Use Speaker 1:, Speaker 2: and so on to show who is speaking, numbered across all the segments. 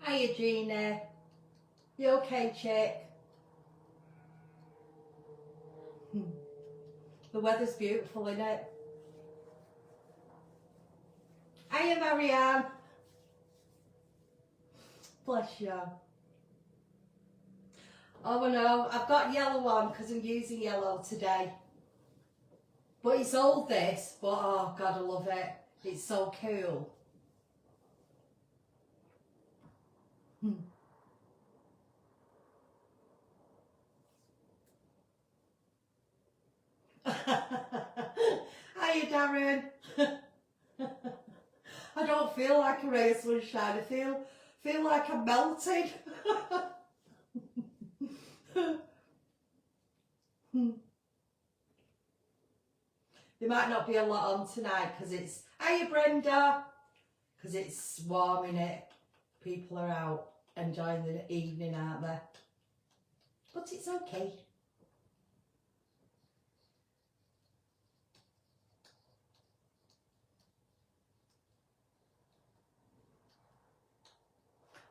Speaker 1: Hiya, Gina. You okay, chick? The weather's beautiful, isn't it? Hiya, Marianne. Bless you. Oh, I know. I've got yellow on because I'm using yellow today. But it's old, this. But, oh, God, I love it. It's so cool. Hiya, Darren. I don't feel like a ray of sunshine. I feel like I'm melting. There might not be a lot on tonight because it's... Hiya, Brenda. Because it's warm, innit? People are out enjoying the evening, aren't they? But it's okay.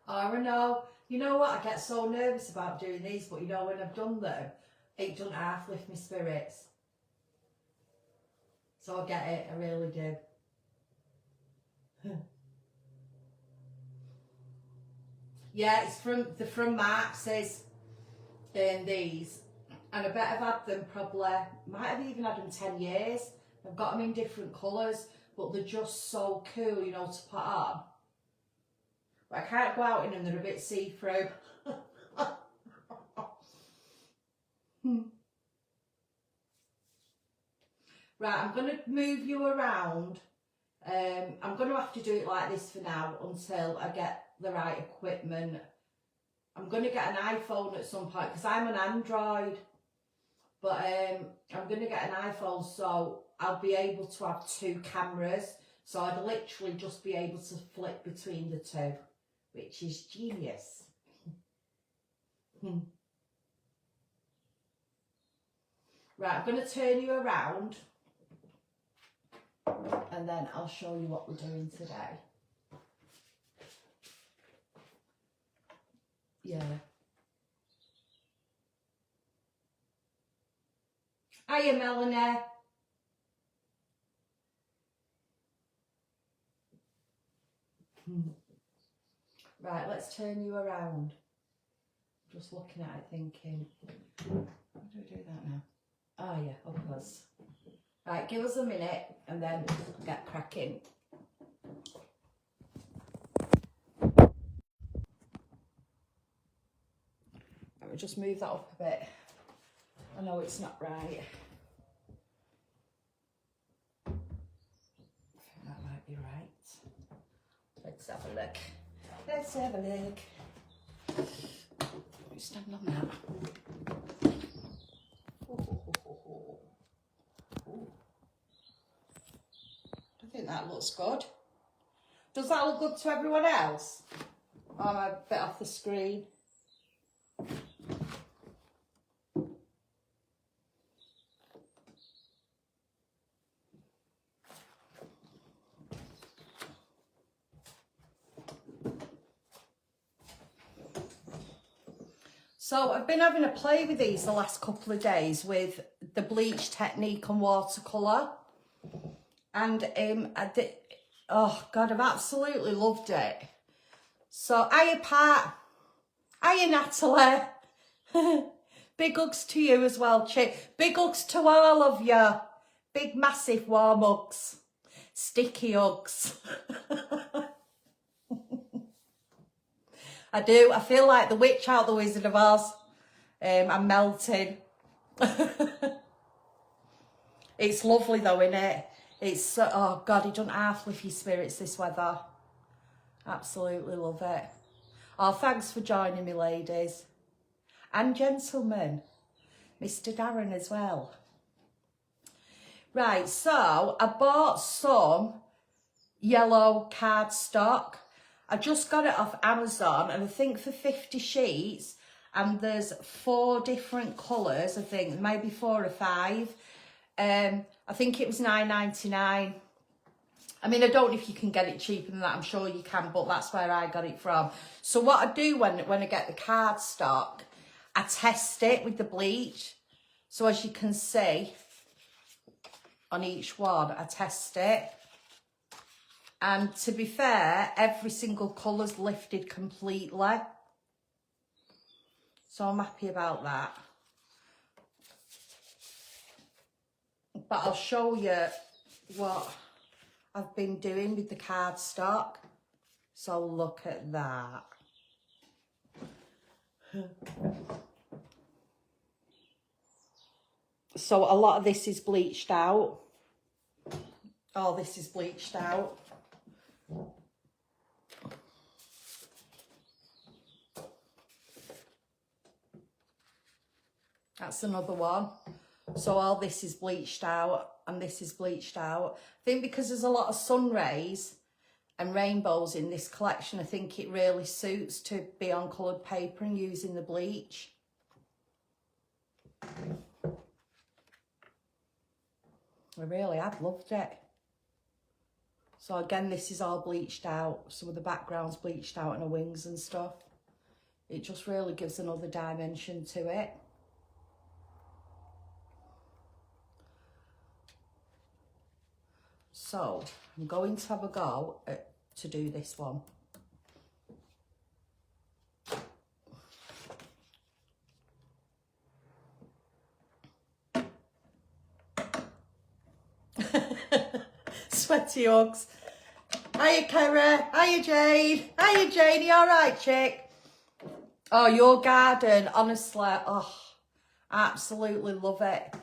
Speaker 1: I know. You know what? I get so nervous about doing these, but you know, when I've done them, it doesn't half lift my spirits. So I get it, I really do. Yeah, it's from Marx's, these. And I bet I've had them probably, might have even had them 10 years. I've got them in different colours, but they're just so cool, you know, to put on. But I can't go out in them, they're a bit see-through. Right, I'm going to move you around. I'm going to have to do it like this for now until I get the right equipment. I'm going to get an iPhone at some point because I'm an Android. But I'm going to get an iPhone, so I'll be able to have 2 cameras. So I'd literally just be able to flip between the 2, which is genius. Right, I'm going to turn you around. And then I'll show you what we're doing today. Yeah. Hiya, Melanie. Right, let's turn you around. Just looking at it thinking, how do I do that now? Oh yeah, upwards. Right, give us a minute and then get cracking. Let me just move that up a bit. I know it's not right. I think that might be right. Let's have a look. Let's have a look. You stand on that. I think that looks good. Does that look good to everyone else? Oh, I'm a bit off the screen. So I've been having a play with these the last couple of days with the bleach technique and watercolour. And oh God, I've absolutely loved it. So hiya Pat, hiya Natalie. Big hugs to you as well, Chick. Big hugs to all of you. Big massive warm hugs. Sticky hugs. I do. I feel like the witch out the Wizard of Oz. I'm melting. It's lovely though, isn't it? It's so, oh God, it doesn't half lift your spirits, this weather. Absolutely love it. Oh, thanks for joining me, ladies. And gentlemen. Mr. Darren as well. Right, so I bought some yellow cardstock. I just got it off Amazon, and I think for 50 sheets, and there's 4 different colours, I think, maybe 4 or 5. I think it was $9.99. I mean, I don't know if you can get it cheaper than that. I'm sure you can, but that's where I got it from. So what I do when I get the cardstock, I test it with the bleach. So as you can see on each one, I test it. And to be fair, every single colour's lifted completely. So I'm happy about that. But I'll show you what I've been doing with the cardstock. So look at that. So a lot of this is bleached out. All this is bleached out. That's another one. So all this is bleached out and this is bleached out. I think because there's a lot of sun rays and rainbows in this collection, I think it really suits to be on coloured paper and using the bleach. I've loved it. So again, this is all bleached out. Some of the background's bleached out and the wings and stuff. It just really gives another dimension to it. So I'm going to have a go to do this one. Sweaty hugs. Hiya, Kara. Hiya, Jane. Hiya, Jane. You all right, chick? Oh, your garden, honestly. Oh, absolutely love it.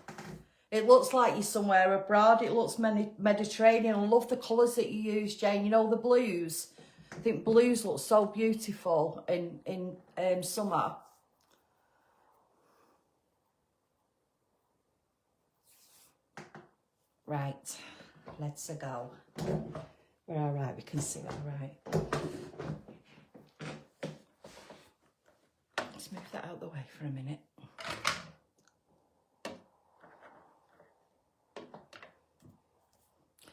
Speaker 1: It looks like you're somewhere abroad. It looks Mediterranean. I love the colours that you use, Jane. You know, the blues. I think blues look so beautiful in summer. Right, let's go. We're all right. We can see all right. Let's move that out of the way for a minute.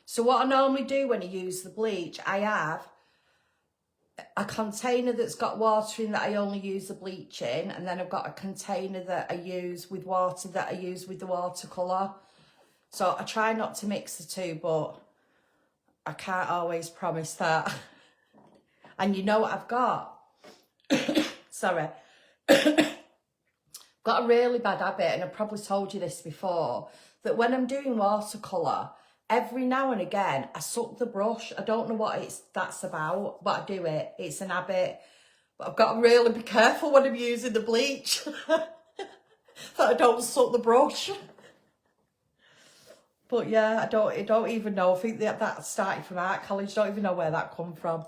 Speaker 1: So what I normally do when I use the bleach, I have a container that's got water in that I only use the bleach in, and then I've got a container that I use with water that I use with the watercolour. So I try not to mix the two, but I can't always promise that. And you know what I've got? Sorry. Got a really bad habit, and I've probably told you this before, that when I'm doing watercolour, every now and again, I suck the brush. I don't know what that's about, but I do it. It's an habit. But I've got to really be careful when I'm using the bleach. That I don't suck the brush. But yeah, I don't even know. I think that started from art college. Don't even know where that come from.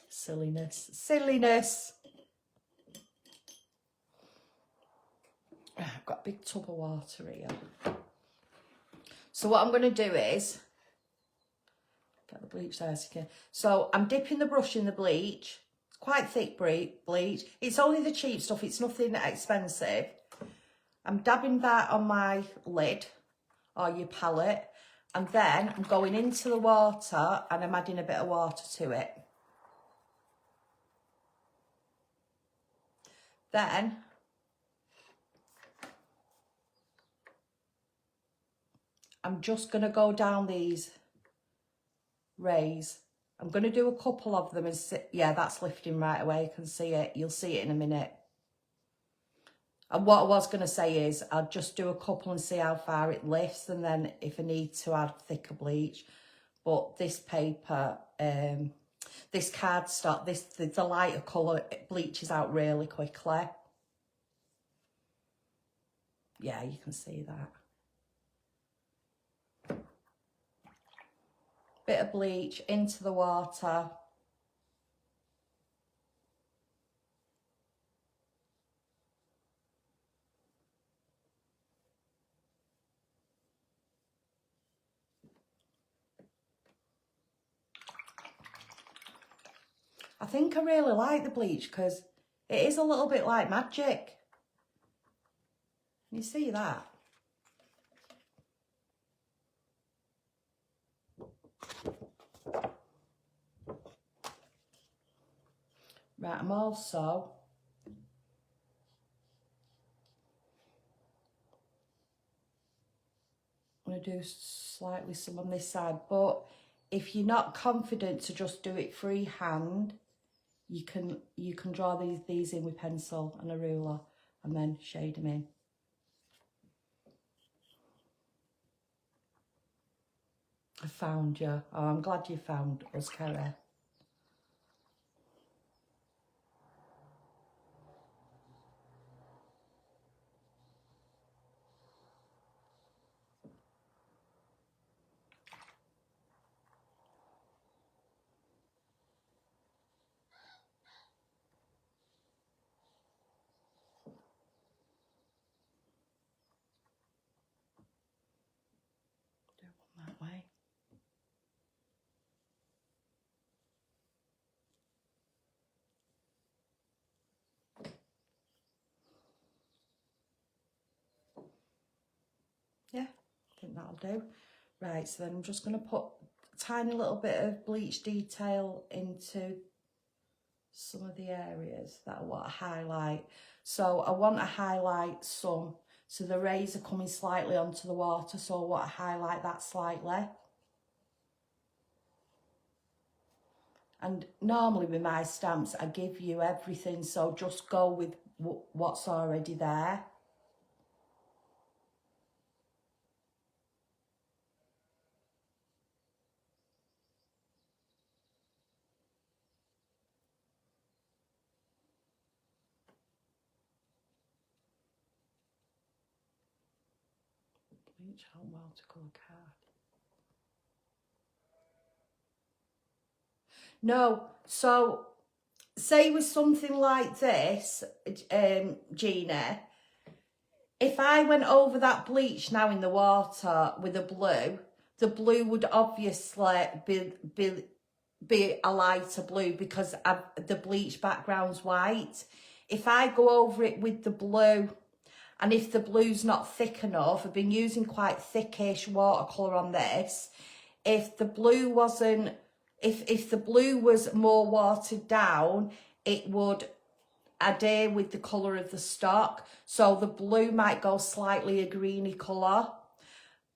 Speaker 1: Silliness. Silliness. I've got a big tub of water here. So what I'm going to do is, get the bleach there. So I'm dipping the brush in the bleach. It's quite thick bleach. It's only the cheap stuff. It's nothing expensive. I'm dabbing that on my lid or your palette. And then I'm going into the water and I'm adding a bit of water to it. Then I'm just going to go down these rays. I'm going to do a couple of them and see. Yeah, that's lifting right away. You can see it. You'll see it in a minute. And what I was going to say is I'll just do a couple and see how far it lifts, and then if I need to add thicker bleach. But this paper, this cardstock, the lighter colour, it bleaches out really quickly. Yeah, you can see that. Bit of bleach into the water. I think I really like the bleach because it is a little bit like magic. You see that? Right, I'm also going to do slightly some on this side, but if you're not confident to just do it freehand, you can draw these in with pencil and a ruler and then shade them in. I found you. Oh, I'm glad you found us, Kerry. Do one that way. Yeah, I think that'll do. Right, so then I'm just going to put a tiny little bit of bleach detail into some of the areas that I want to highlight. So I want to highlight some. So the rays are coming slightly onto the water, so I want to highlight that slightly. And normally with my stamps, I give you everything, so just go with what's already there. Bleach and Watercolour card. No, so say with something like this, Gina, if I went over that bleach now in the water with the blue would obviously be a lighter blue because the bleach background's white. If I go over it with the blue, and if the blue's not thick enough, I've been using quite thickish watercolour on this. If the blue wasn't, if the blue was more watered down, it would adhere with the colour of the stock. So the blue might go slightly a greeny colour.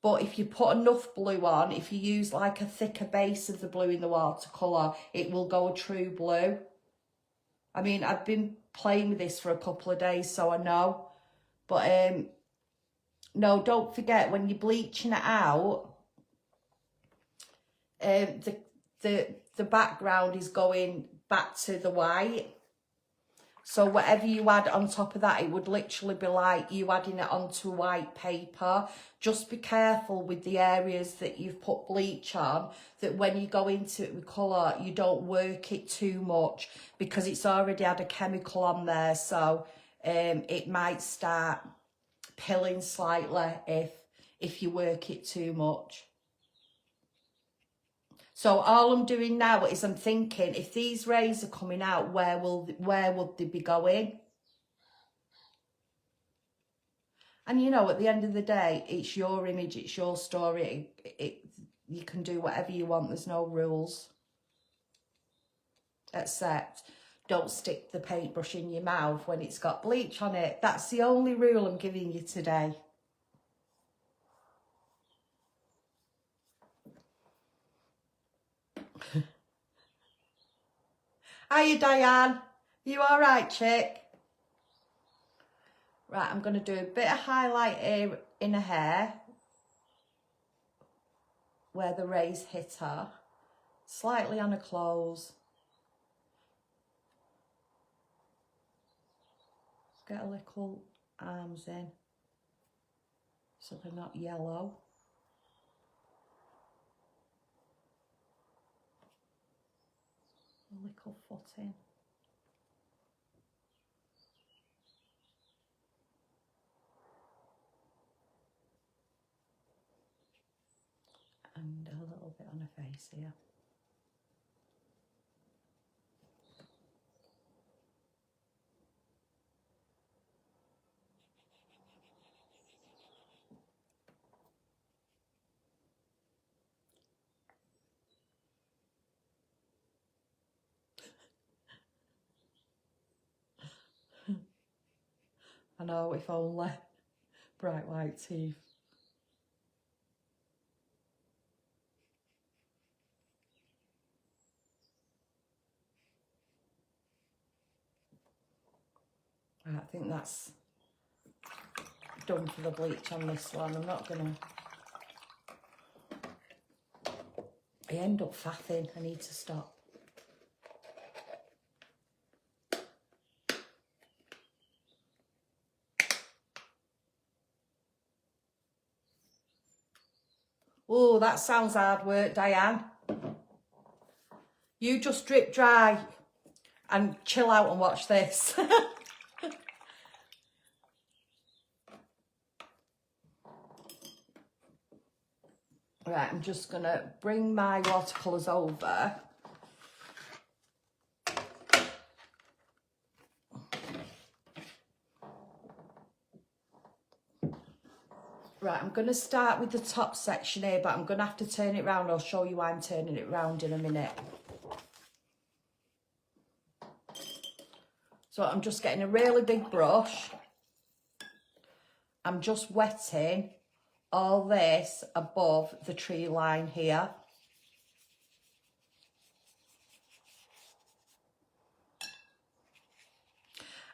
Speaker 1: But if you put enough blue on, if you use like a thicker base of the blue in the watercolour, it will go a true blue. I mean, I've been playing with this for a couple of days, so I know. But no, don't forget when you're bleaching it out, the background is going back to the white. So whatever you add on top of that, it would literally be like you adding it onto white paper. Just be careful with the areas that you've put bleach on, that when you go into it with colour, you don't work it too much because it's already had a chemical on there. So it might start pilling slightly if you work it too much. So all I'm doing now is I'm thinking, if these rays are coming out, where would they be going? And you know, at the end of the day, it's your image, it's your story. You can do whatever you want. There's no rules. Except don't stick the paintbrush in your mouth when it's got bleach on it. That's the only rule I'm giving you today. Hiya, Diane. You all right, chick? Right, I'm going to do a bit of highlight here in her hair where the rays hit her. Slightly on her clothes. Get a little arms in so they're not yellow. A little foot in. And a little bit on her face here. I know, if only. Bright white teeth. Right, I think that's done for the bleach on this one. I'm not gonna... I end up faffing. I need to stop. Oh, that sounds hard work, Diane. You just drip dry and chill out and watch this. Right, I'm just going to bring my watercolours over. Right, I'm going to start with the top section here, but I'm going to have to turn it round. I'll show you why I'm turning it round in a minute. So I'm just getting a really big brush. I'm just wetting all this above the tree line here.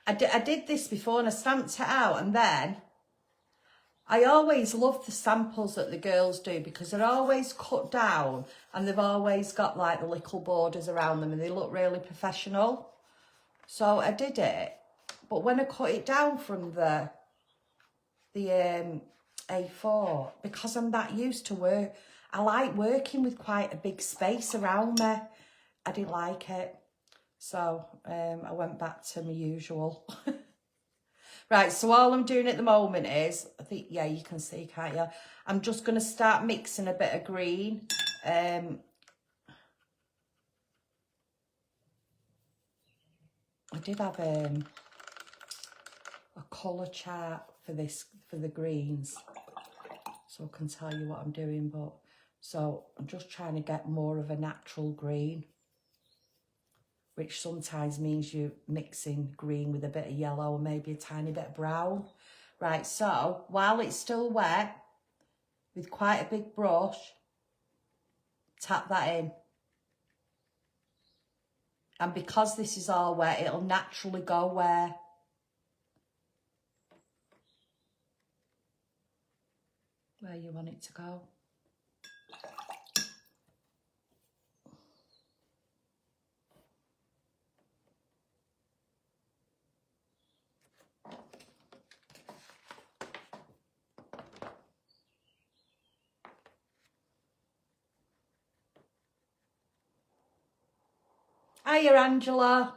Speaker 1: I did this before and I stamped it out, and then I always love the samples that the girls do because they're always cut down and they've always got like the little borders around them and they look really professional. So I did it, but when I cut it down from the A4, because I'm that used to work, I like working with quite a big space around me. I didn't like it. So I went back to my usual. Right, so all I'm doing at the moment is, I think, yeah, you can see, can't you? I'm just going to start mixing a bit of green. I did have a colour chart for this, for the greens, so I can tell you what I'm doing, but, so I'm just trying to get more of a natural green, which sometimes means you're mixing green with a bit of yellow and maybe a tiny bit of brown. Right, so while it's still wet, with quite a big brush, tap that in. And because this is all wet, it'll naturally go where you want it to go. Hiya, Angela.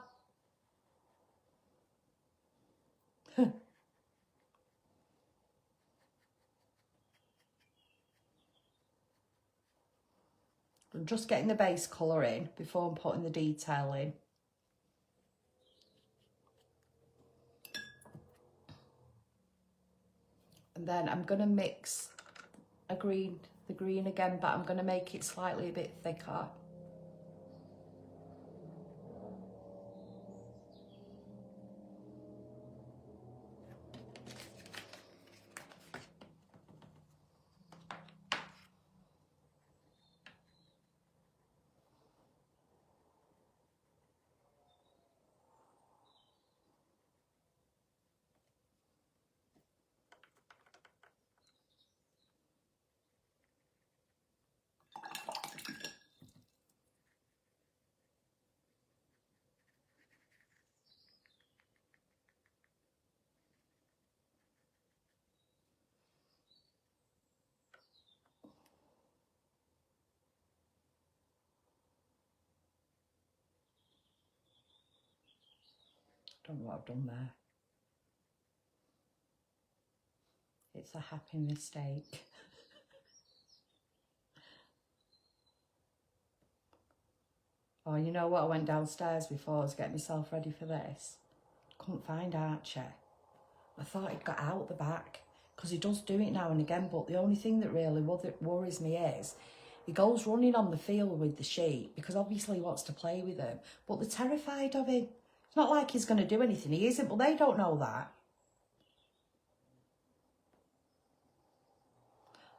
Speaker 1: I'm just getting the base colour in before I'm putting the detail in. And then I'm going to mix the green again, but I'm going to make it slightly a bit thicker. Don't know what I've done there. It's a happy mistake. Oh, you know what? I went downstairs before to get myself ready for this. Couldn't find Archie. I thought he'd got out the back because he does do it now and again, but the only thing that really worries me is he goes running on the field with the sheep because obviously he wants to play with them, but they're terrified of him. It's not like he's going to do anything. He isn't, but they don't know that.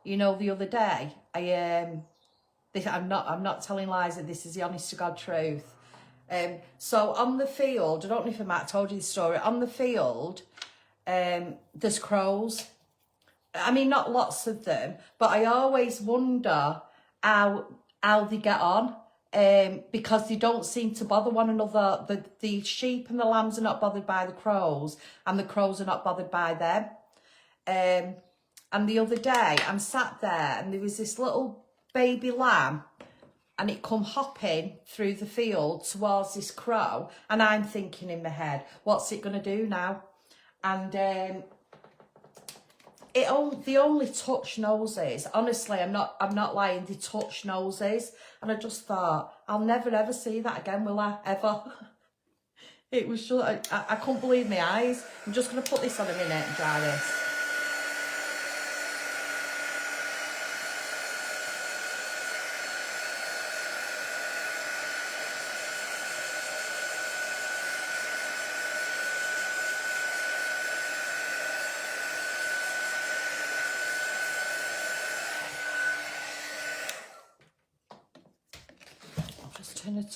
Speaker 1: you know, the other day, I'm not telling lies, that this is the honest to God truth. So on the field, I don't know if Matt told you the story, on the field, there's crows. I mean, not lots of them, but I always wonder how they get on, because they don't seem to bother one another. The sheep and the lambs are not bothered by the crows, and the crows are not bothered by them. And the other day, I'm sat there, and there was this little baby lamb, and it come hopping through the field towards this crow, and I'm thinking in my head, what's it going to do now? And they only touch noses. Honestly, I'm not lying, they touch noses. And I just thought, I'll never ever see that again, will I? Ever. It was just, I couldn't believe my eyes. I'm just going to put this on a minute and dry this.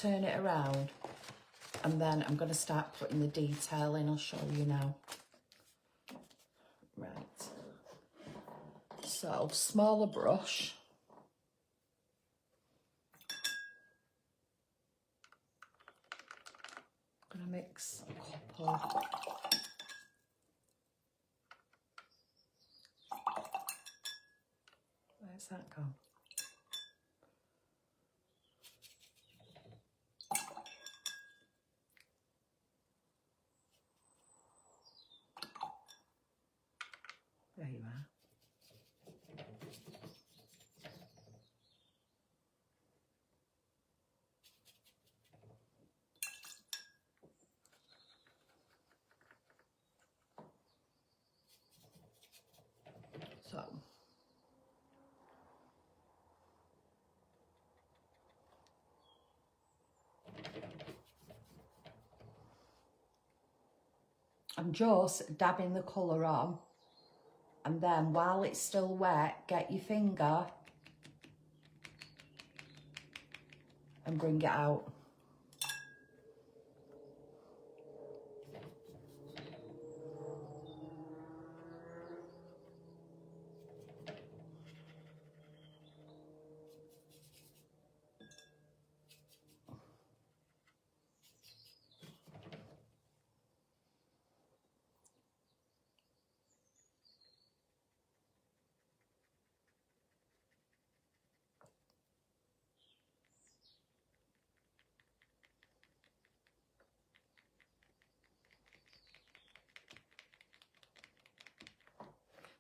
Speaker 1: Turn it around, and then I'm going to start putting the detail in. I'll show you now. Right, so smaller brush, I'm going to mix a couple. Where's that gone? There you are. So, I'm just dabbing the colour on, and then while it's still wet, get your finger and bring it out.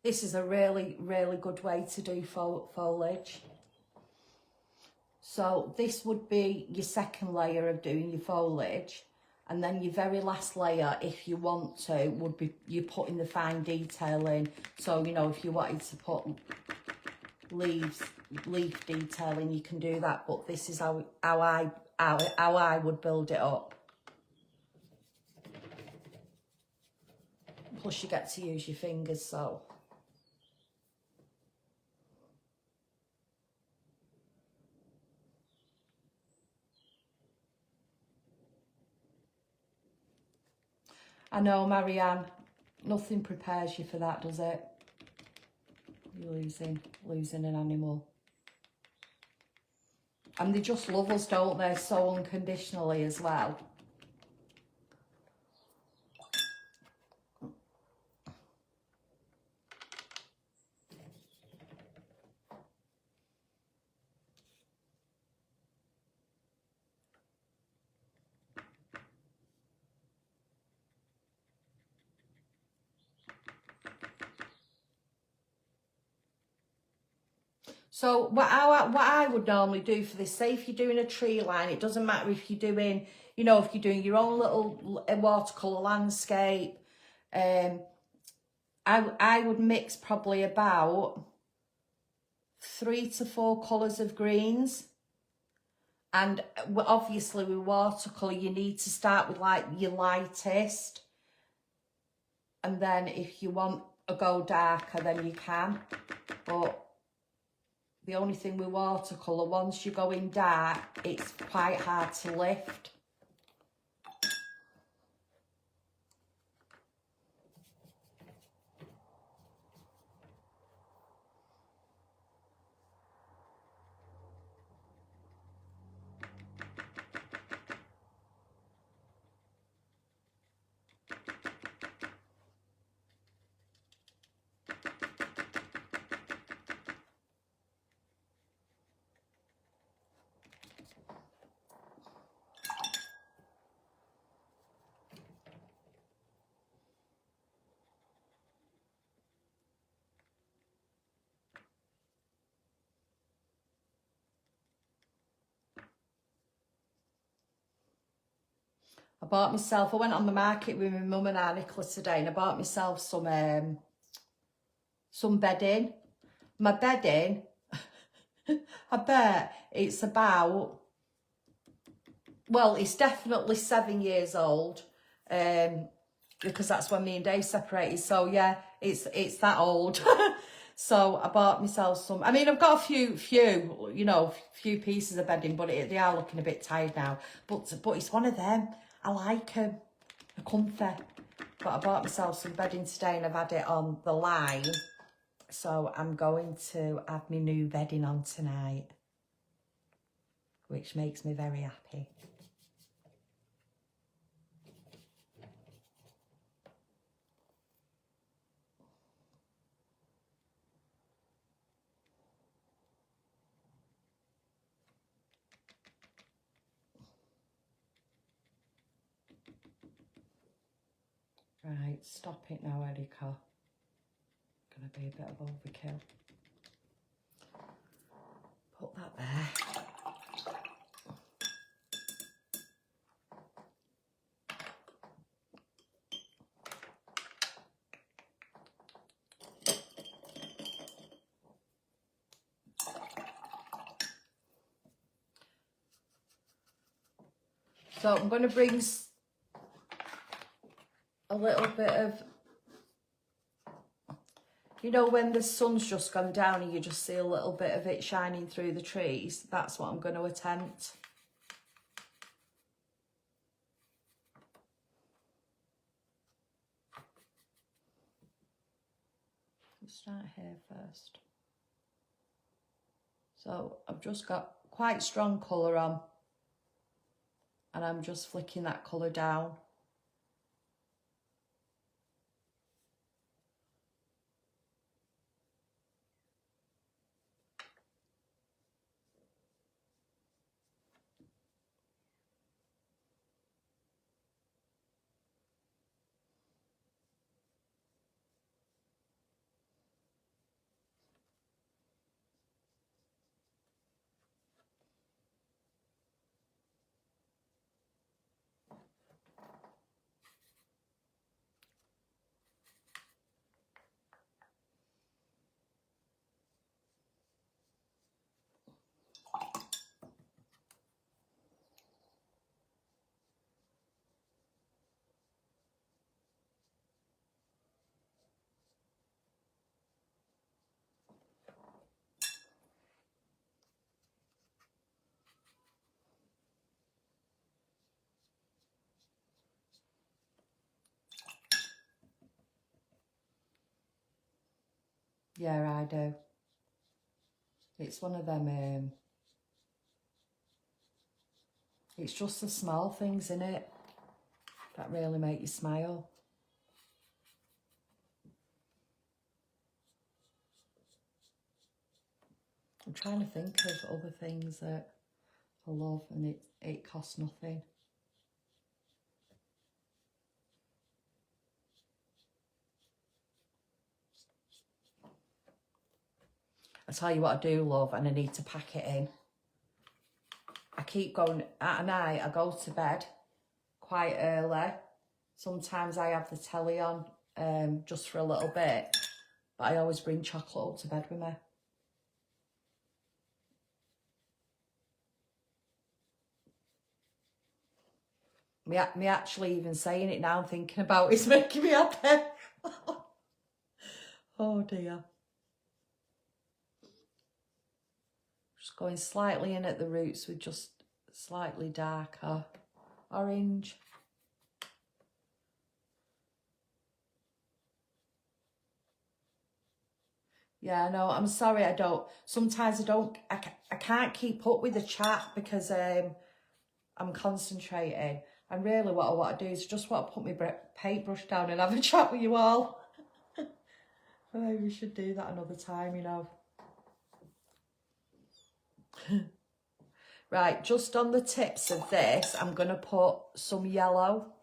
Speaker 1: This is a really, really good way to do foliage. So this would be your second layer of doing your foliage. And then your very last layer, if you want to, would be you putting the fine detail in. So, you know, if you wanted to put leaf detail in, you can do that. But this is how I would build it up. Plus you get to use your fingers, so. I know, Marianne, nothing prepares you for that, does it? You're losing an animal. And they just love us, don't they? So unconditionally as well. So what I would normally do for this, say if you're doing a tree line, it doesn't matter if you're doing, you know, if you're doing your own little watercolour landscape, I would mix probably about 3 to 4 colours of greens. And obviously with watercolour, you need to start with like your lightest. And then if you want to go darker, then you can. But The only thing with watercolour, once you go in dark, it's quite hard to lift. I bought myself, I went on the market with my mum and Aunt Nicola today, and I bought myself some bedding. My bedding, I bet it's about, well, it's definitely 7 years old, because that's when me and Dave separated. So yeah, it's that old. So I bought myself some. I mean, I've got a few pieces of bedding, but they are looking a bit tired now. But it's one of them. I like them. They're comfy. But I bought myself some bedding today, and I've had it on the line. So I'm going to have my new bedding on tonight, which makes me very happy. Right, stop it now, Erica. Gonna be a bit of overkill. Put that there. So I'm going to bring a little bit of, you know, when the sun's just gone down and you just see a little bit of it shining through the trees. That's what I'm going to attempt. Let's start here first. So I've just got quite strong colour on, and I'm just flicking that colour down. Yeah, I do. It's one of them, it's just the small things in it that really make you smile. I'm trying to think of other things that I love, and it costs nothing. I tell you what I do love, and I need to pack it in. I keep going, at night I go to bed quite early. Sometimes I have the telly on just for a little bit, but I always bring chocolate up to bed with me. Me actually even saying it now and thinking about it's making me happy. Oh dear. Just going slightly in at the roots with just slightly darker orange. Yeah, no, I'm sorry, sometimes I can't keep up with the chat because I'm concentrating. And really what I want to do is just want to put my paintbrush down and have a chat with you all. Maybe we should do that another time, you know. Right, just on the tips of this, I'm going to put some yellow.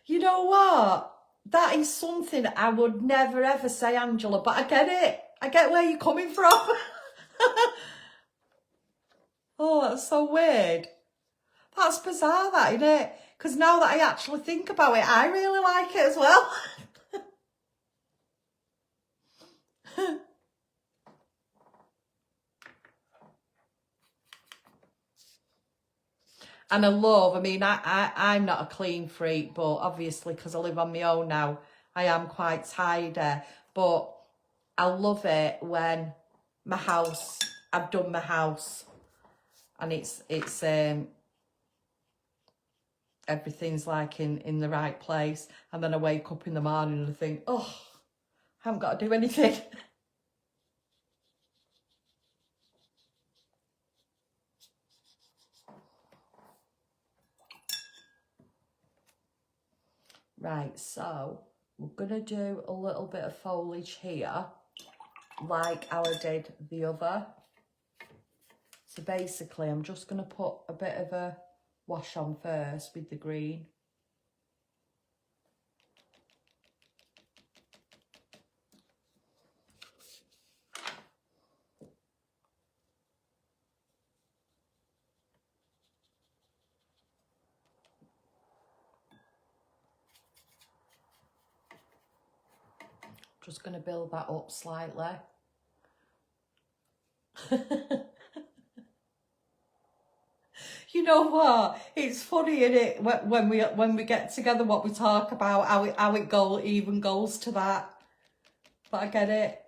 Speaker 1: You know what? That is something I would never ever say, Angela, but I get it. I get where you're coming from. Oh, that's so weird. That's bizarre, that, isn't it? Because now that I actually think about it, I really like it as well. And I mean, I'm not a clean freak, but obviously because I live on my own now, I am quite tidy. But I love it when I've done my house and it's everything's like in the right place. And then I wake up in the morning and I think, oh, I haven't got to do anything. Right, so we're going to do a little bit of foliage here, like how I did the other. So basically, I'm just going to put a bit of a wash on first with the green. Just going to build that up slightly. You know what? It's funny, isn't it? When we get together, what we talk about, how it even goes to that. But I get it.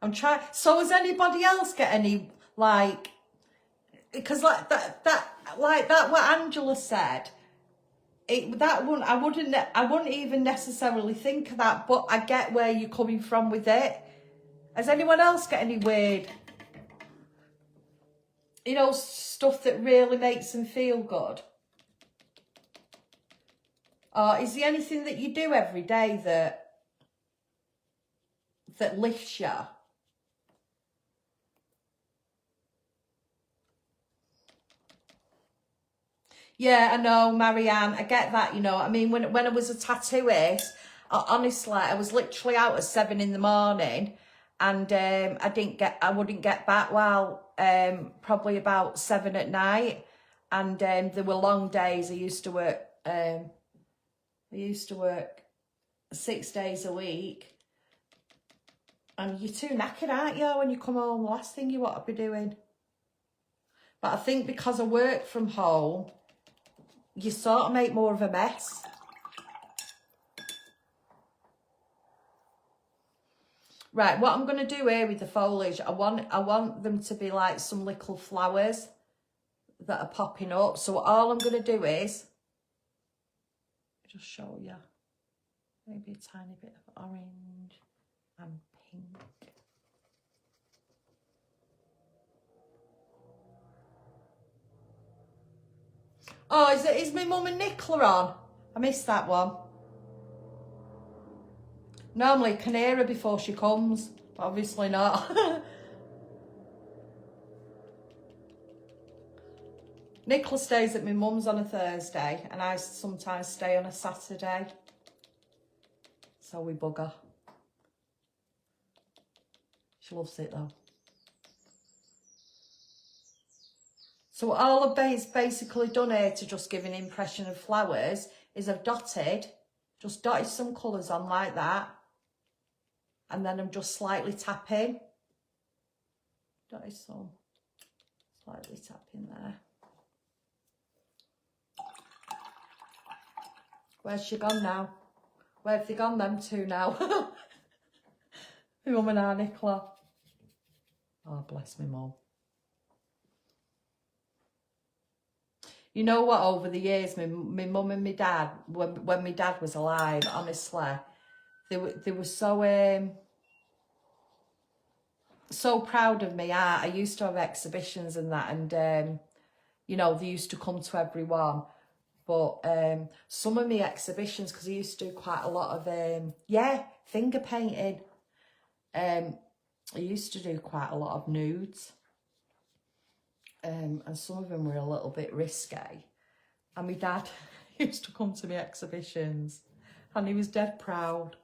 Speaker 1: I'm trying. So has anybody else get any, like, because like that what Angela said. I wouldn't even necessarily think of that, but I get where you're coming from with it. Has anyone else got any weird, you know, stuff that really makes them feel good? Or is there anything that you do every day that lifts you? Yeah, I know, Marianne, I get that, you know. I mean, when I was a tattooist, honestly, I was literally out at 7 in the morning and I wouldn't get back probably about 7 at night. And there were long days. I used to work 6 days a week. And you're too knackered, aren't you, when you come home? The last thing you want to be doing. But I think because I work from home, you sort of make more of a mess. Right, what I'm going to do here with the foliage, I want them to be like some little flowers that are popping up. So all I'm going to do is just show you maybe a tiny bit of orange and pink. Oh, is my mum and Nicola on? I missed that one. Normally I can hear her before she comes, but obviously not. Nicola stays at my mum's on a Thursday and I sometimes stay on a Saturday. So we bugger. She loves it though. So all I've basically done here to just give an impression of flowers is I've dotted some colours on like that. And then I'm just slightly tapping. Dotted some, slightly tapping there. Where's she gone now? Where have they gone, them two now? My mum and our Nicola. Oh, bless me mum. You know what, over the years, my mum and my dad, when my dad was alive, honestly, they were so proud of me. I used to have exhibitions and that, and, you know, they used to come to everyone. But some of my exhibitions, because I used to do quite a lot of, finger painting. I used to do quite a lot of nudes. And some of them were a little bit risque. And my dad used to come to my exhibitions and he was dead proud.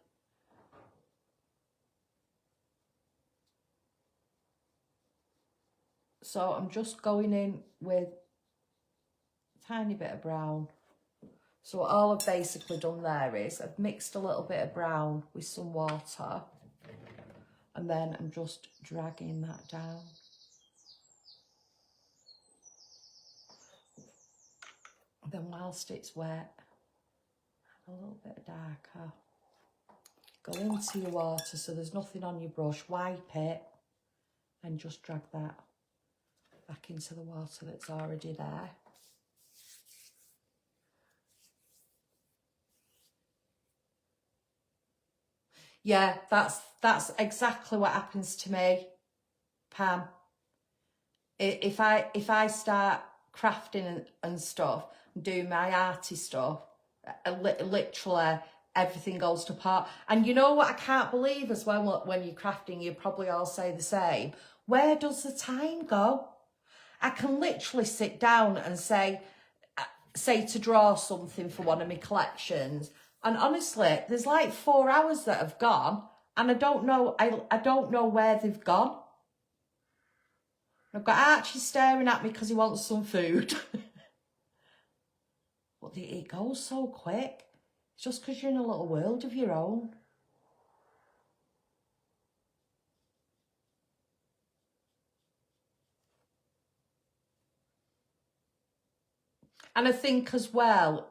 Speaker 1: So I'm just going in with a tiny bit of brown. So all I've basically done there is I've mixed a little bit of brown with some water and then I'm just dragging that down. Then whilst it's wet, a little bit darker. Go into your water so there's nothing on your brush, wipe it and just drag that back into the water that's already there. Yeah, that's exactly what happens to me, Pam. If I start crafting and stuff, do my arty stuff, literally everything goes to pot. And you know what I can't believe as well, when you're crafting, you probably all say the same. Where does the time go? I can literally sit down and say to draw something for one of my collections, and honestly, there's like 4 hours that have gone, and I don't know where they've gone. I've got Archie staring at me because he wants some food. But it goes so quick. It's just because you're in a little world of your own. And I think as well,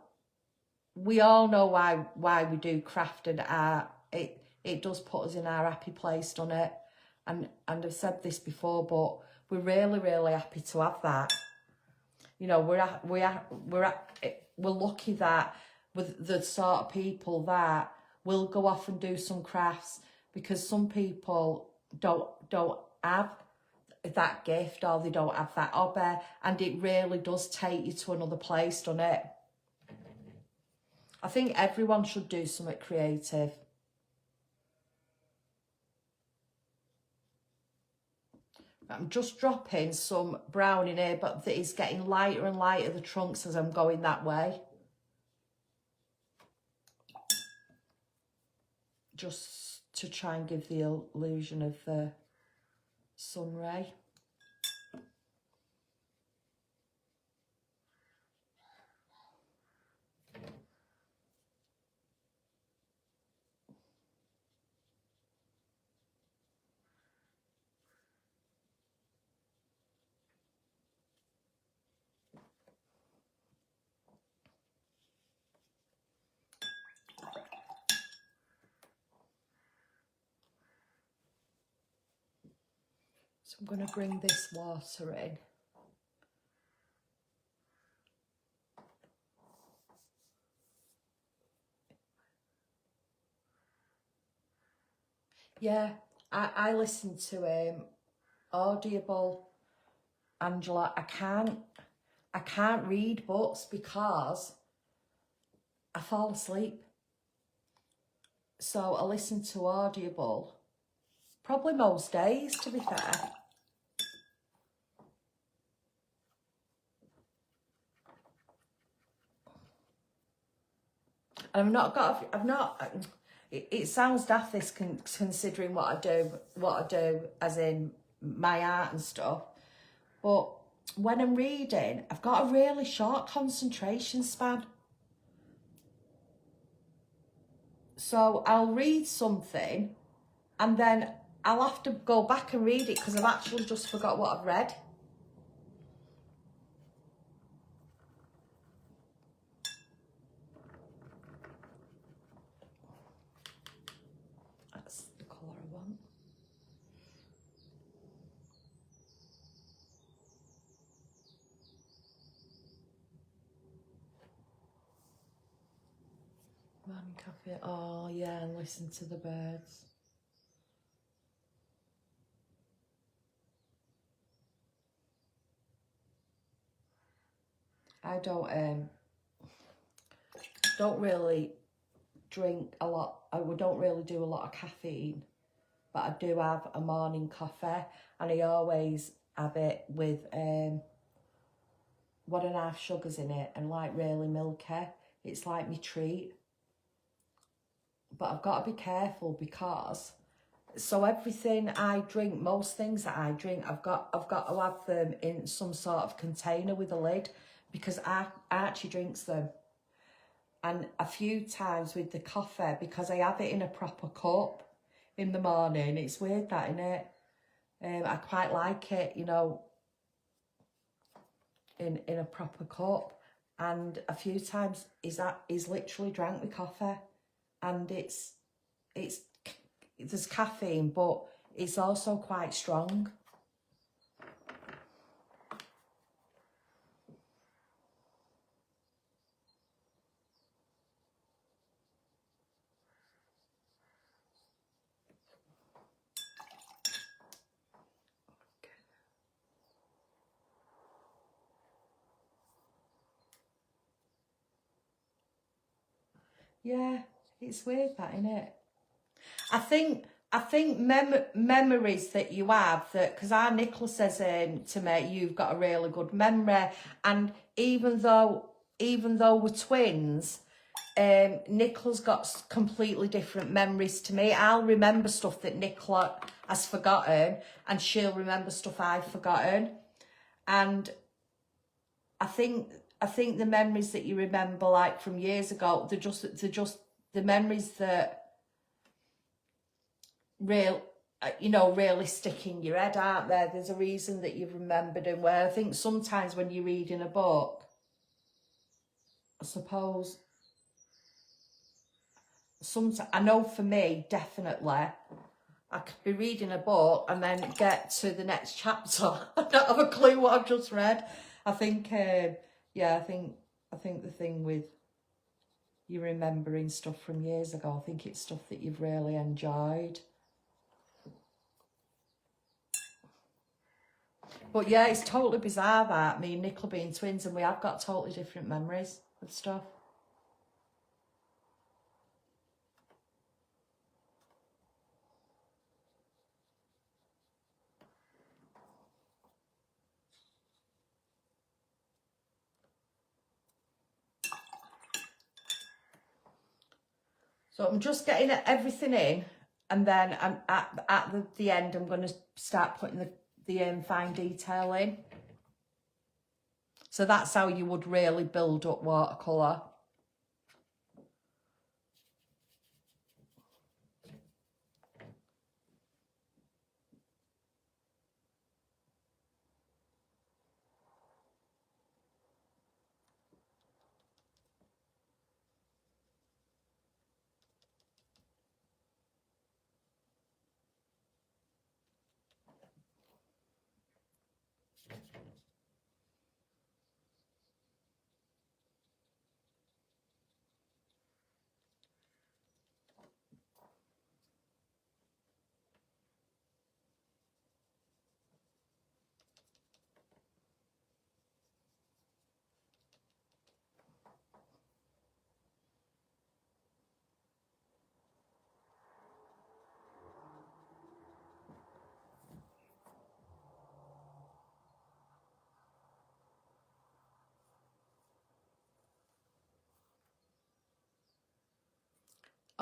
Speaker 1: we all know why we do craft and art. It does put us in our happy place, doesn't it? And I've said this before, but we're really, really happy to have that. You know, we're lucky that with the sort of people that will go off and do some crafts, because some people don't have that gift or they don't have that hobby, and it really does take you to another place, doesn't it? I think everyone should do something creative. I'm just dropping some brown in here, but it's getting lighter and lighter, the trunks, as I'm going that way. Just to try and give the illusion of the sun ray. So I'm going to bring this water in. Yeah, I listen to Audible, Angela. I can't read books because I fall asleep. So I listen to Audible probably most days, to be fair. And it sounds daft this considering what I do as in my art and stuff. But when I'm reading, I've got a really short concentration span. So I'll read something and then I'll have to go back and read it because I've actually just forgot what I've read. That's the colour I want. Morning coffee. Oh yeah, and listen to the birds. I don't really drink a lot. I don't really do a lot of caffeine, but I do have a morning coffee, and I always have it with 1.5 sugars in it and like really milky. It's like my treat. But I've got to be careful because so everything I drink, most things that I drink, I've got to have them in some sort of container with a lid because Archie drinks them. And a few times with the coffee, because I have it in a proper cup in the morning. It's weird that, innit? I quite like it, you know, in a proper cup. And a few times he's literally drank the coffee, and there's caffeine, but it's also quite strong. Yeah, it's weird that, innit? I think memories that you have, that because our Nicola says to me, you've got a really good memory, and even though we're twins, Nicola's got completely different memories to me. I'll remember stuff that Nicola has forgotten, and she'll remember stuff I've forgotten. And I think the memories that you remember, like from years ago, they're just the memories that really stick in your head, aren't there? There's a reason that you've remembered them. Where I think sometimes when you're reading a book, I suppose, sometimes, I know for me, definitely, I could be reading a book and then get to the next chapter. I don't have a clue what I've just read. I think, I think the thing with you remembering stuff from years ago, I think it's stuff that you've really enjoyed. But yeah, it's totally bizarre that me and Nicola being twins, and we have got totally different memories of stuff. So I'm just getting everything in, and then I'm at the end, I'm going to start putting the fine detail in. So that's how you would really build up watercolour.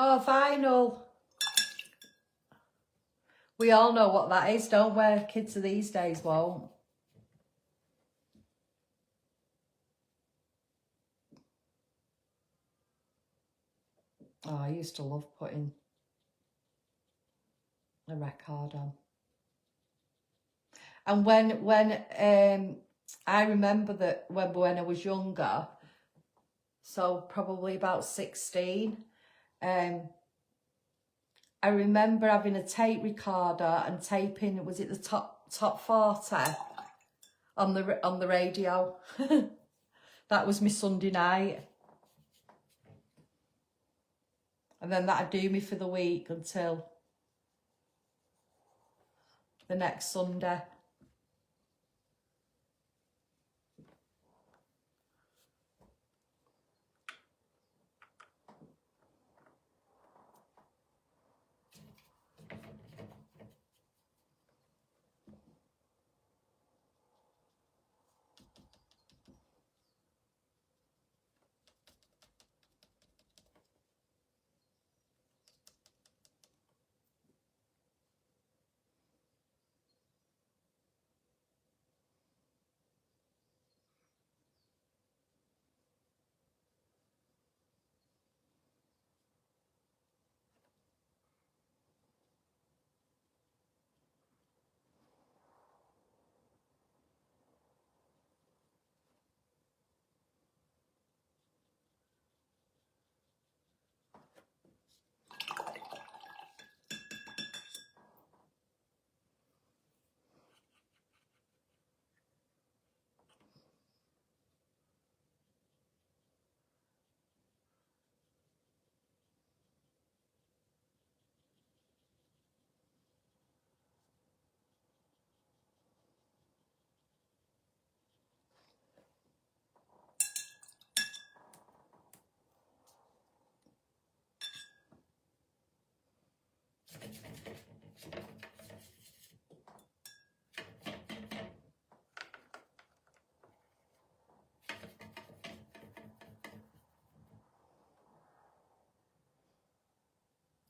Speaker 1: Oh, vinyl. We all know what that is, don't we? Kids of these days won't. Oh, I used to love putting a record on. And when I remember that when I was younger, so probably about 16, I remember having a tape recorder and taping, was it the top 40 on the radio? That was my Sunday night. And then that'd do me for the week until the next Sunday.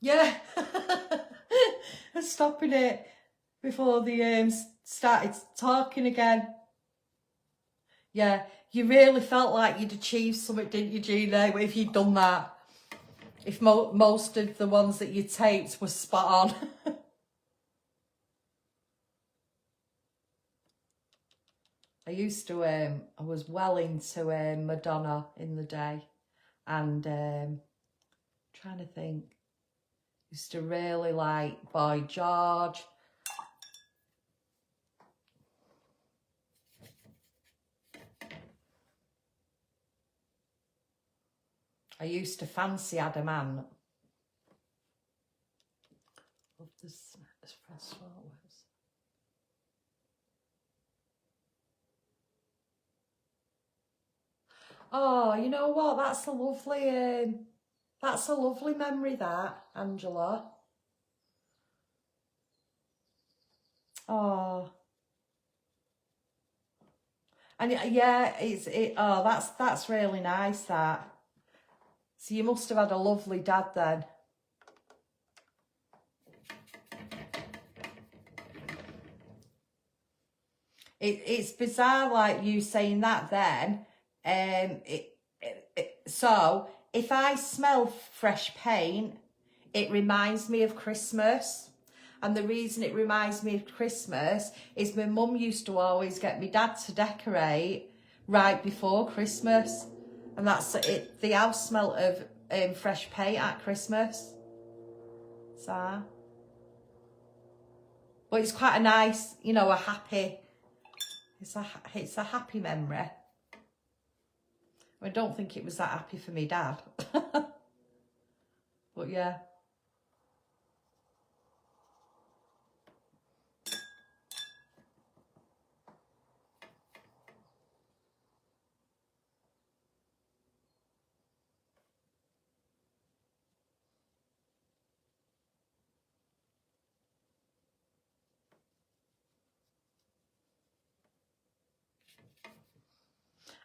Speaker 1: Yeah. I'm stopping it before they started talking again. Yeah, you really felt like you'd achieved something, didn't you, Gina, if you'd done that? If most of the ones that you taped were spot on. I used to, I was well into Madonna in the day, and trying to think, used to really like Boy George. I used to fancy Adamant. Love this espresso. Oh, you know what? That's a lovely memory, that, Angela. Oh, and yeah, that's really nice, that. So you must have had a lovely dad then. It's bizarre, like you saying that then. So if I smell fresh paint, it reminds me of Christmas. And the reason it reminds me of Christmas is my mum used to always get me dad to decorate right before Christmas. And that's it. The house smelt of fresh paint at Christmas. So, but it's quite a nice, you know, a happy. It's a happy memory. I don't think it was that happy for me dad. But yeah.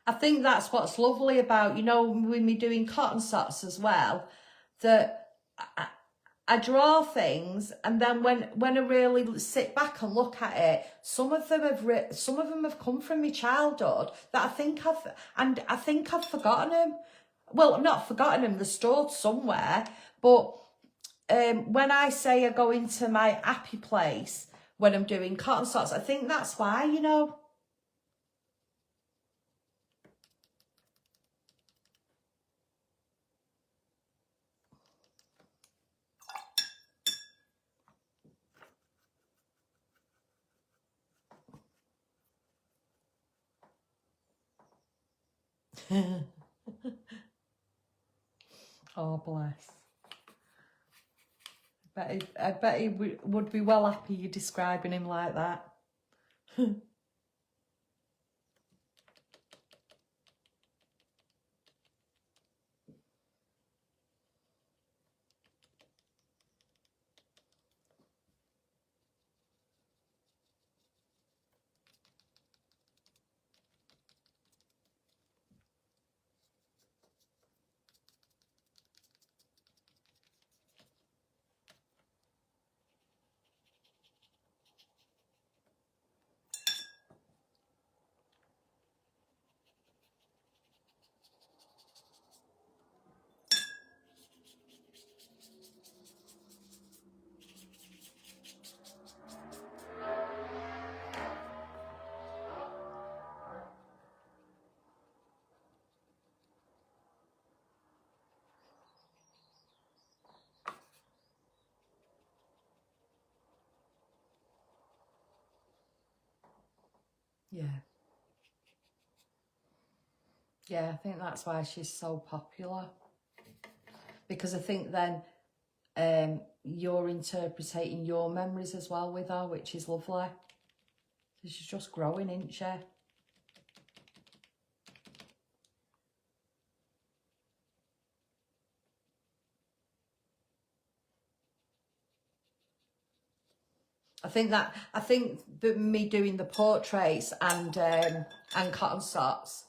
Speaker 1: I think that's what's lovely about, you know, with me doing cotton socks as well, that I draw things, and then when I really sit back and look at it, some of them have come from my childhood that I think I've forgotten them. Well, I've not forgotten them; they're stored somewhere. But when I say I go into my happy place when I'm doing cotton socks, I think that's why, you know. Oh, bless. I bet he would be well happy you describing him like that. Yeah. Yeah, I think that's why she's so popular. Because I think then you're interpreting your memories as well with her, which is lovely. She's just growing, isn't she? I think that me doing the portraits and cotton socks,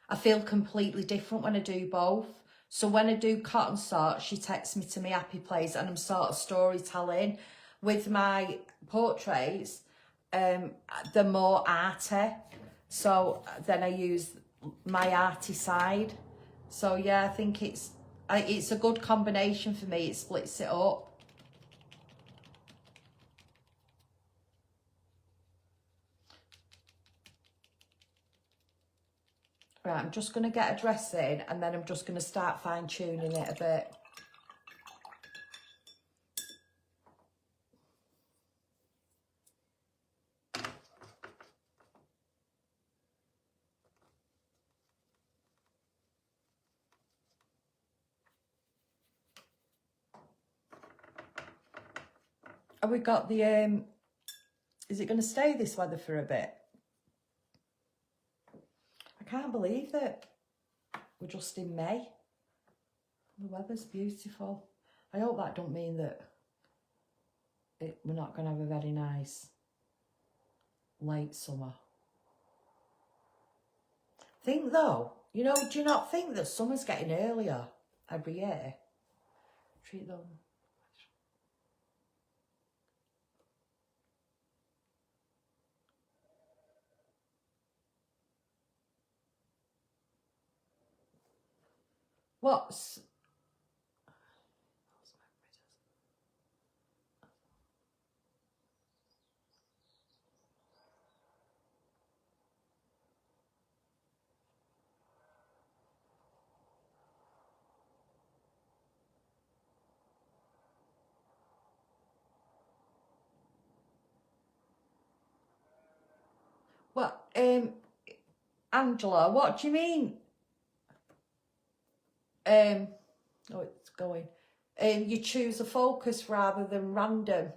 Speaker 1: I feel completely different when I do both. So when I do cotton socks, she takes me to my happy place and I'm sort of storytelling. With my portraits, they're more arty. So then I use my arty side. So yeah, I think it's a good combination for me. It splits it up. Right, I'm just going to get a dress in and then I'm just going to start fine-tuning it a bit. Have we got the, is it going to stay this weather for a bit? I can't believe that we're just in May. The weather's beautiful. I hope that don't mean that we're not going to have a very nice late summer. Think though, you know, do you not think that summer's getting earlier every year? Treat them. What's... What, Angela, what do you mean? Oh, it's going. You choose a focus rather than random.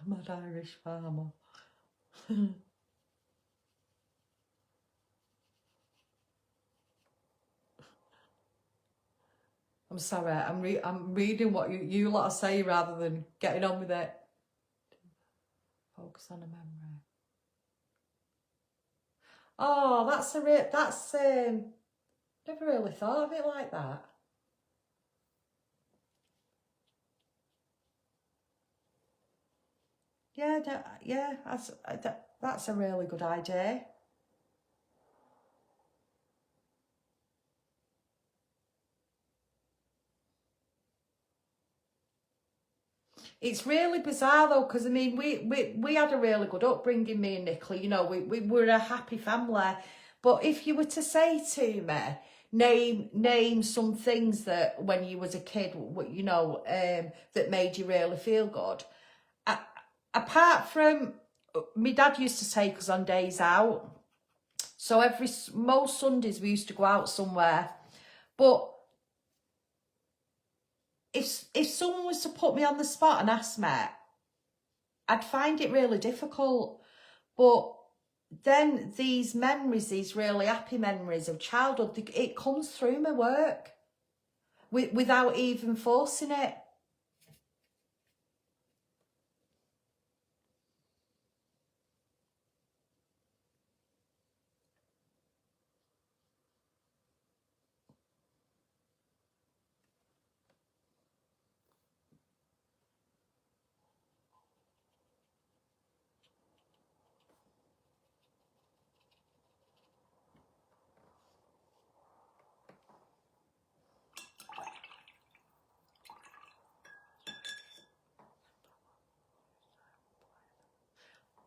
Speaker 1: Mad Irish farmer. I'm sorry, I'm reading what you lot are saying rather than getting on with it. Focus on a memory. Oh, that's never really thought of it like that. Yeah, that's a really good idea. It's really bizarre though, because I mean, we had a really good upbringing, me and Nicola. You know, we were a happy family. But if you were to say to me, name some things that when you was a kid, you know, that made you really feel good. Apart from, my dad used to take us on days out. So most Sundays we used to go out somewhere. But if someone was to put me on the spot and ask me, I'd find it really difficult. But then these memories, these really happy memories of childhood, it comes through my work without even forcing it.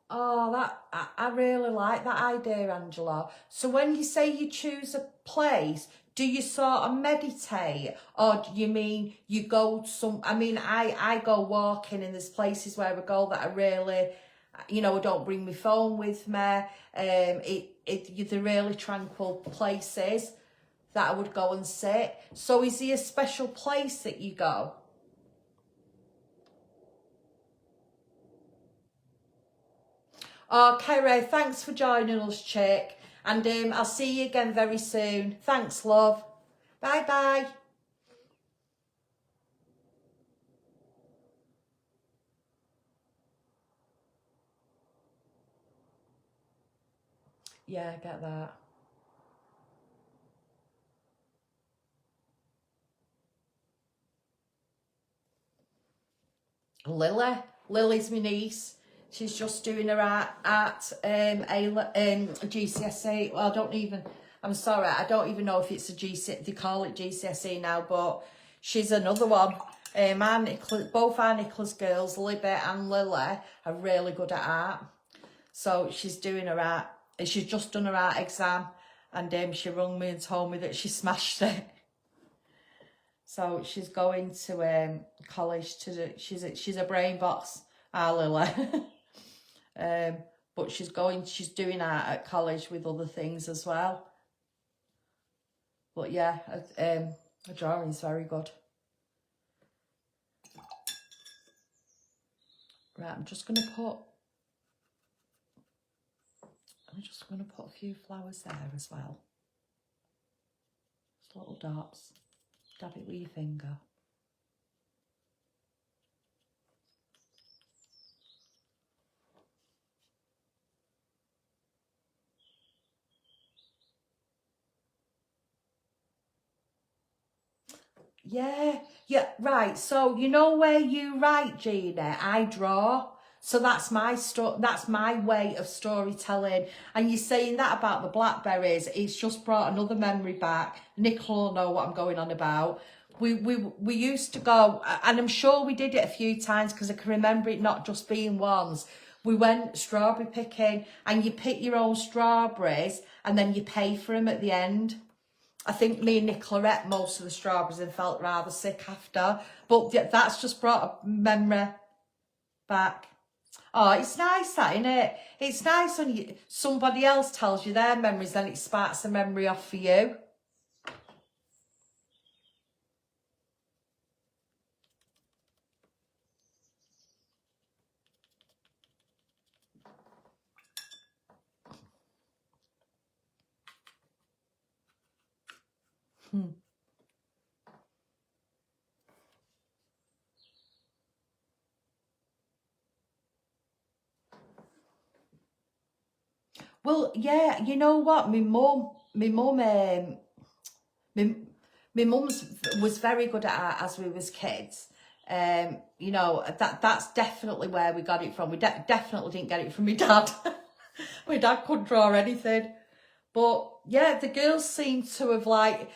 Speaker 1: Oh, I really like that idea, Angela. So when you say you choose a place, do you sort of meditate, or do you mean you go some? I mean, I go walking, and there's places where I go that I really, you know, I don't bring my phone with me. They're really tranquil places that I would go and sit. So is there a special place that you go? Oh, Kerry, thanks for joining us, chick. And I'll see you again very soon. Thanks, love. Bye-bye. Yeah, I get that. Lily's my niece. She's just doing her art GCSE. Well, I'm sorry, I don't even know if it's a GCSE, they call it GCSE now, but she's another one. Both our Nicola's girls, Libby and Lily, are really good at art. So she's doing her art, she's just done her art exam, and she rung me and told me that she smashed it. So she's going to college she's a brain box, our Lily. But she's doing art at college with other things as well. But yeah, her drawing's very good. Right, I'm just gonna put a few flowers there as well. Just little dots. Dab it with your finger. Yeah, right. So you know where you write, Gina, I draw. So that's that's my way of storytelling. And you're saying that about the blackberries, it's just brought another memory back. Nicola will know what I'm going on about. We used to go, and I'm sure we did it a few times because I can remember it not just being once. We went strawberry picking, and you pick your own strawberries and then you pay for them at the end. I think me and Nicola ate most of the strawberries and felt rather sick after. But that's just brought a memory back. Oh, it's nice that, isn't it? It's nice when somebody else tells you their memories, then it sparks a memory off for you. Well, yeah, you know what? My mum's was very good at art as we was kids. You know, that's definitely where we got it from. We definitely didn't get it from my dad. My dad couldn't draw anything. But yeah, the girls seem to have like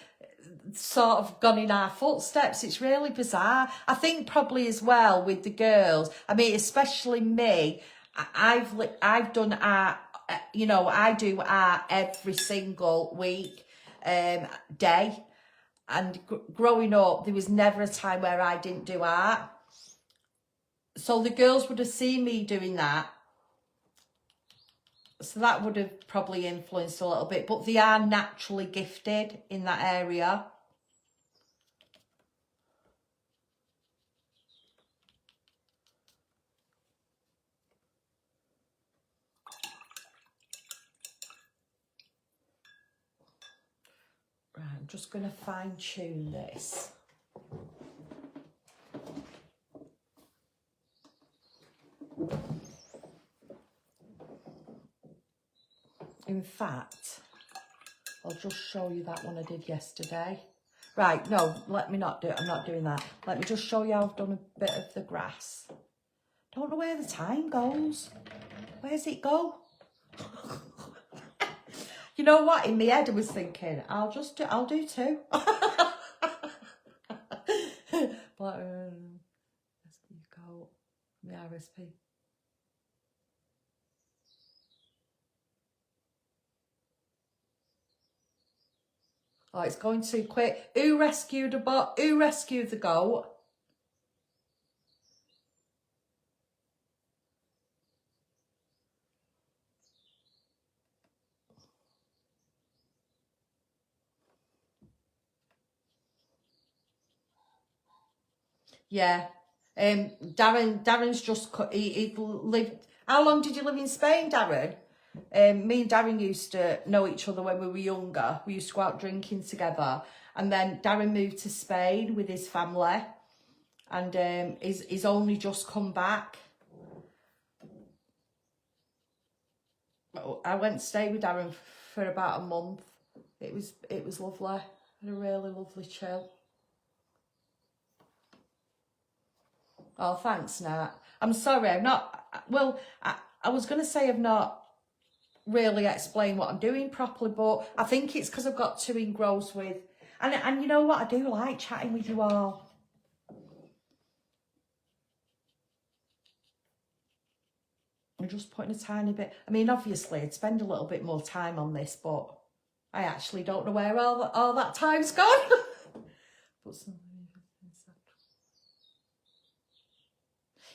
Speaker 1: sort of gone in our footsteps. It's really bizarre. I think probably as well with the girls, I mean, especially me, I've done art, you know, I do art every single week, day. And growing up, there was never a time where I didn't do art. So the girls would have seen me doing that. So that would have probably influenced a little bit. But they are naturally gifted in that area. Right, I'm just going to fine tune this. In fact, I'll just show you that one I did yesterday. Right, no, let me not do it. I'm not doing that. Let me just show you how I've done a bit of the grass. Don't know where the time goes. Where's it go? You know what? In my head, I was thinking, I'll do two. But let's go. My RSP. Oh, it's going too quick. Who rescued a bot? Who rescued the goat? Yeah. Darren's just cut. He lived. How long did you live in Spain, Darren? Me and Darren used to know each other when we were younger. We used to go out drinking together. And then Darren moved to Spain with his family. And he's only just come back. I went to stay with Darren for about a month. It was lovely. Had a really lovely chill. Oh, thanks, Nat. I'm sorry, I'm not... Well, I was going to say I've not really explained what I'm doing properly, but I think it's because I've got too engrossed with... And you know what? I do like chatting with you all. I'm just putting a tiny bit... I mean, obviously, I'd spend a little bit more time on this, but I actually don't know where all that time's gone. But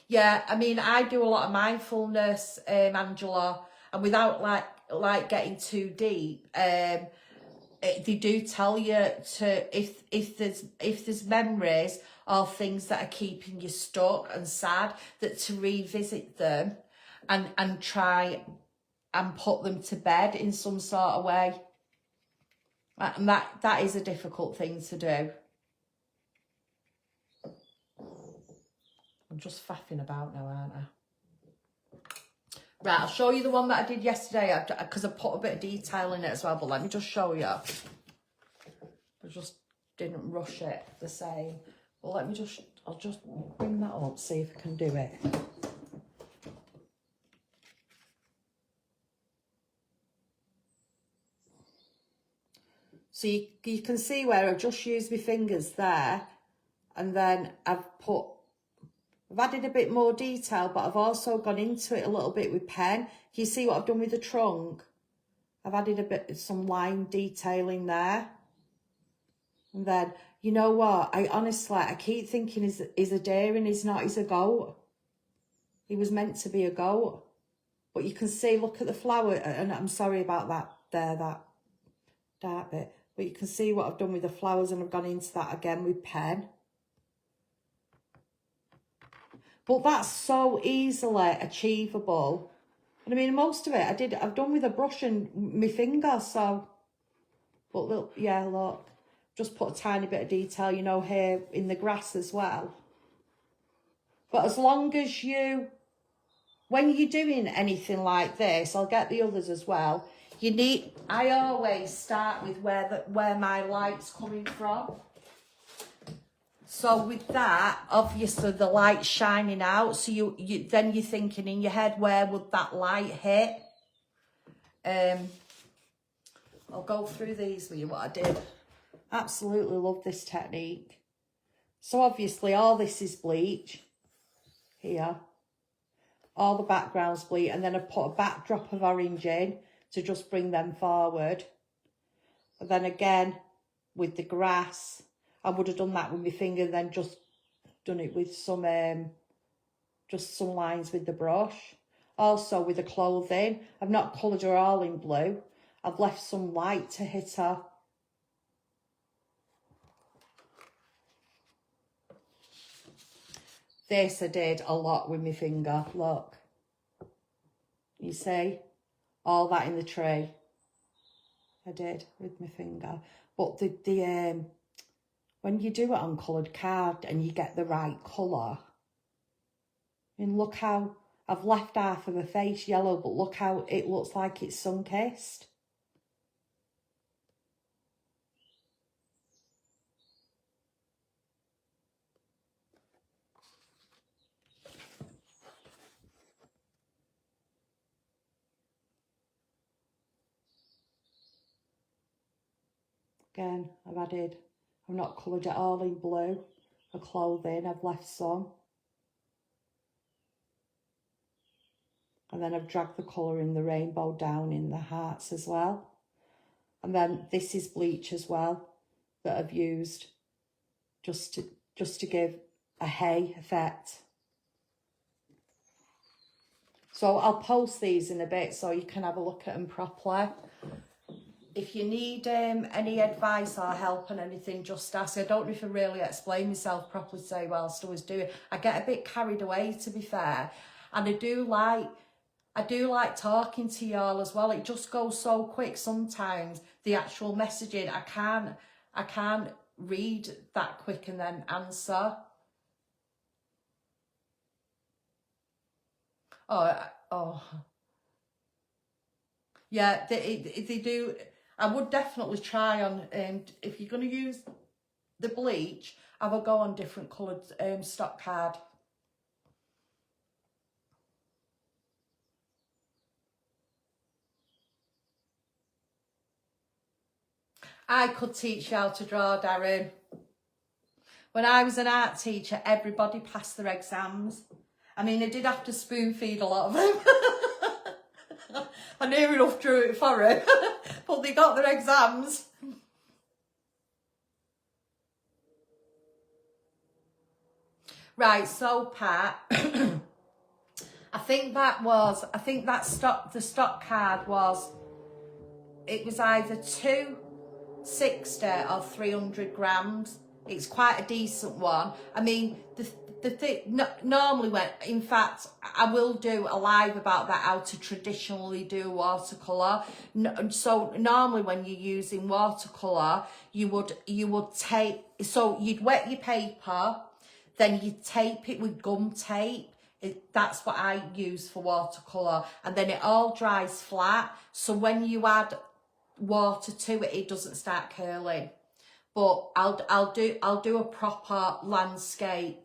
Speaker 1: yeah, I mean, I do a lot of mindfulness, Angela, and without like getting too deep, they do tell you to if there's memories or things that are keeping you stuck and sad, that to revisit them and try and put them to bed in some sort of way. And that is a difficult thing to do. I'm just faffing about now, aren't I? Right, I'll show you the one that I did yesterday because I put a bit of detail in it as well, but let me just show you. I just didn't rush it the same. Well, I'll just bring that up, see if I can do it. So you can see where I've just used my fingers there, and then I've added a bit more detail, but I've also gone into it a little bit with pen. Can you see what I've done with the trunk? I've added some line detailing there. And then, you know what? I keep thinking he's a deer and he's not, he's a goat. He was meant to be a goat. But you can see, look at the flower, and I'm sorry about that dark bit. But you can see what I've done with the flowers, and I've gone into that again with pen. But that's so easily achievable. And I mean, most of it I've done with a brush and my finger, so. But look, yeah, look. Just put a tiny bit of detail, you know, here in the grass as well. But as long as you, when you're doing anything like this, I'll get the others as well, you need, I always start with where my light's coming from. So with that, obviously the light's shining out, so then you're thinking in your head, where would that light hit? I'll go through these with you, what I did. Absolutely love this technique. So obviously all this is bleach here. All the background's bleach, and then I put a backdrop of orange in to just bring them forward. And then again, with the grass, I would have done that with my finger, then just done it with some, just some lines with the brush. Also with the clothing, I've not coloured her all in blue. I've left some light to hit her. This I did a lot with my finger, look. You see? All that in the tree. I did with my finger. But when you do it on coloured card and you get the right colour, I mean, look how I've left half of her face yellow, but look how it looks like it's sun-kissed. Again, I've not coloured it all in blue for clothing, I've left some. And then I've dragged the colour in the rainbow down in the hearts as well. And then this is bleach as well that I've used just to give a hay effect. So I'll post these in a bit so you can have a look at them properly. If you need any advice or help on anything, just ask. I don't know if I really explained myself properly today whilst I was doing it. I get a bit carried away, to be fair. And I do like talking to y'all as well. It just goes so quick sometimes, the actual messaging. I can't read that quick and then answer. Oh. Yeah, they do. I would definitely try on, if you're going to use the bleach, I will go on different coloured stock card. I could teach you how to draw, Darren. When I was an art teacher, everybody passed their exams. I mean, I did have to spoon feed a lot of them. I near enough drew it for it, but they got their exams. Right, so Pat, I think the stock card was, it was either 260 or 300 grams. It's quite a decent one. I mean, the thing, normally when, in fact, I will do a live about that, how to traditionally do watercolour. So normally when you're using watercolour, you would tape, so you'd wet your paper, then you tape it with gum tape. That's what I use for watercolour, and then it all dries flat. So when you add water to it, it doesn't start curling. But I'll do a proper landscape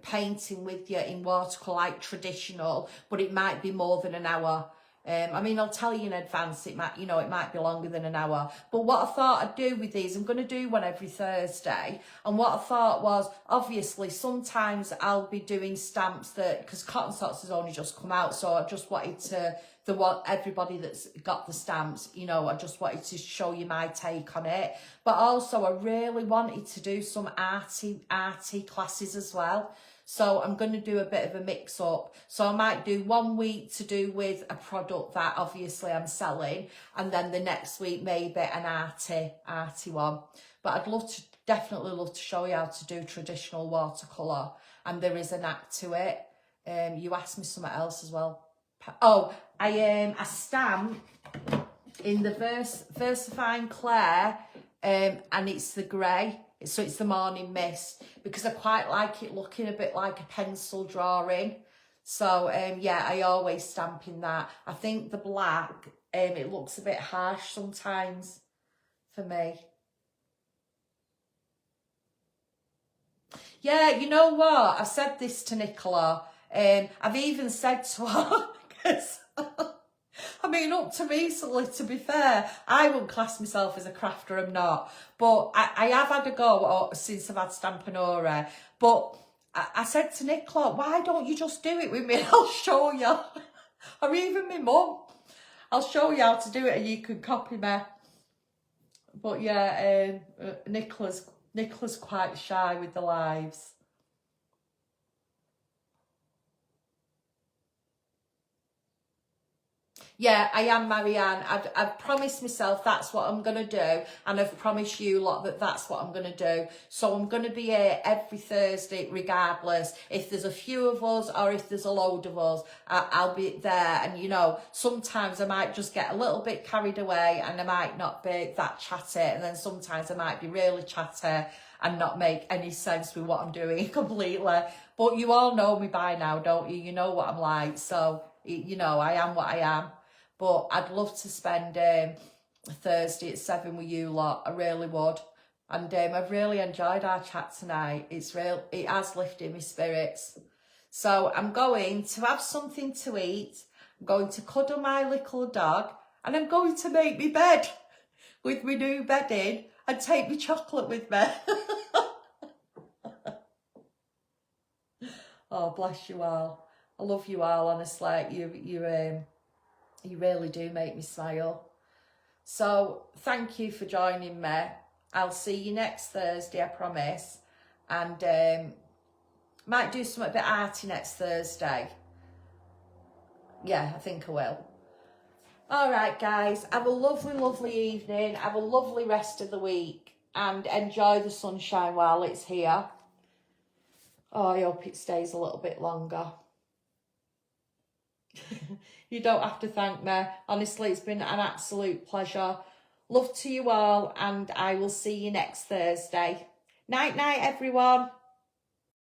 Speaker 1: painting with you in watercolour, like traditional, but it might be more than an hour. I mean, I'll tell you in advance, it might be longer than an hour. But what I thought I'd do with these, I'm going to do one every Thursday. And what I thought was, obviously, sometimes I'll be doing stamps because Cotton Socks has only just come out. So I just wanted to, everybody that's got the stamps, I just wanted to show you my take on it. But also, I really wanted to do some arty classes as well. So I'm going to do a bit of a mix up. So I might do 1 week to do with a product that obviously I'm selling, and then the next week maybe an arty one. But I'd definitely love to show you how to do traditional watercolour, and there is a knack to it. You asked me something else as well. Oh, I stamp in the Versifying Claire and it's the grey. So it's the morning mist, because I quite like it looking a bit like a pencil drawing. So yeah, I always stamp in that. I think the black, it looks a bit harsh sometimes for me. Yeah, you know what? I've said this to Nicola. I've even said to her, 'cause I mean, up to me, to be fair, I wouldn't class myself as a crafter, I'm not. But I have had a go since I've had Stampanory. But I said to Nicola, why don't you just do it with me? I'll show you. Or even my mum. I'll show you how to do it and you can copy me. But yeah, Nicola's quite shy with the lives. Yeah, I am, Marianne. I've promised myself that's what I'm going to do. And I've promised you lot that that's what I'm going to do. So I'm going to be here every Thursday regardless. If there's a few of us or if there's a load of us, I'll be there. And, you know, sometimes I might just get a little bit carried away and I might not be that chatty. And then sometimes I might be really chatty and not make any sense with what I'm doing completely. But you all know me by now, don't you? You know what I'm like. So, you know, I am what I am. But I'd love to spend Thursday at 7 with you lot. I really would. And I've really enjoyed our chat tonight. It has lifted my spirits. So I'm going to have something to eat. I'm going to cuddle my little dog. And I'm going to make my bed with my new bedding and take my chocolate with me. Oh, bless you all. I love you all, honestly. You really do make me smile. So thank you for joining me. I'll see you next Thursday, I promise. And might do something a bit arty next Thursday. Yeah, I think I will. All right, guys. Have a lovely, lovely evening. Have a lovely rest of the week. And enjoy the sunshine while it's here. Oh, I hope it stays a little bit longer. You don't have to thank me. Honestly, it's been an absolute pleasure. Love to you all, and I will see you next Thursday. Night, night, everyone.